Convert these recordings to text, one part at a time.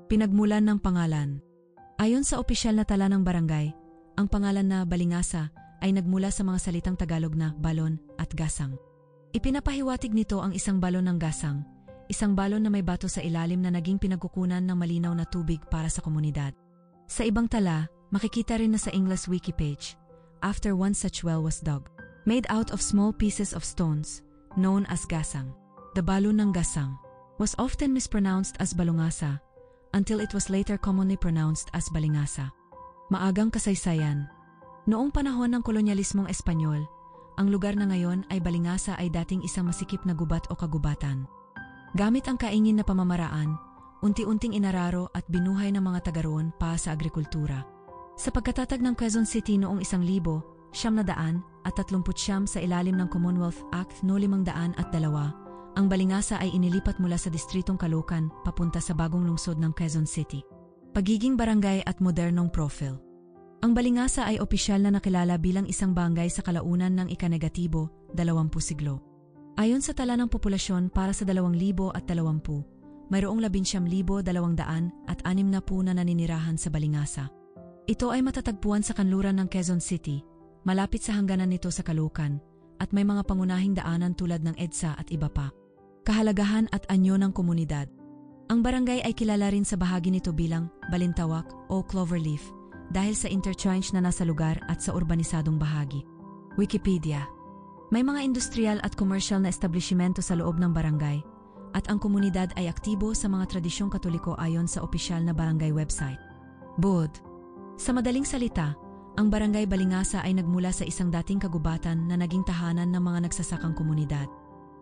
Pinagmulan ng pangalan. Ayon sa opisyal na tala ng barangay, ang pangalan na Balingasa ay nagmula sa mga salitang Tagalog na balon at gasang. Ipinapahiwatig nito ang isang balon ng gasang, isang balon na may bato sa ilalim na naging pinagkukunan ng malinaw na tubig para sa komunidad. Sa ibang tala, makikita rin na sa English wiki page, after one such well was dug, made out of small pieces of stones, known as gasang. The balon ng gasang was often mispronounced as balungasa, until it was later commonly pronounced as Balingasa. Maagang kasaysayan. Noong panahon ng kolonyalismong Espanyol, ang lugar na ngayon ay Balingasa ay dating isang masikip na gubat o kagubatan. Gamit ang kaingin na pamamaraan, unti-unting inararo at binuhay ng mga taga roon para sa agrikultura. Sa pagkatatag ng Quezon City noong 1939 sa ilalim ng Commonwealth Act No. 502, ang Balingasa ay inilipat mula sa distritong Caloocan papunta sa bagong lungsod ng Quezon City. Pagiging barangay at modernong profile. Ang Balingasa ay opisyal na nakilala bilang isang barangay sa kalaunan ng ika-20 siglo. Ayon sa tala ng populasyon para sa 2020, mayroong 19,260 na naninirahan sa Balingasa. Ito ay matatagpuan sa kanluran ng Quezon City, malapit sa hangganan nito sa Caloocan, at may mga pangunahing daanan tulad ng EDSA at iba pa. Kahalagahan at anyo ng komunidad. Ang barangay ay kilala rin sa bahagi nito bilang Balintawak o Cloverleaf dahil sa interchange na nasa lugar at sa urbanisadong bahagi. Wikipedia. May mga industrial at commercial na establishmento sa loob ng barangay at ang komunidad ay aktibo sa mga tradisyong Katoliko ayon sa opisyal na barangay website. Bud. Sa madaling salita, ang barangay Balingasa ay nagmula sa isang dating kagubatan na naging tahanan ng mga nagsasakang komunidad.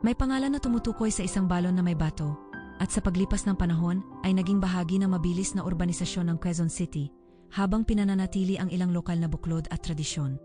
May pangalan na tumutukoy sa isang balon na may bato, at sa paglipas ng panahon ay naging bahagi ng mabilis na urbanisasyon ng Quezon City, habang pinananatili ang ilang lokal na buklod at tradisyon.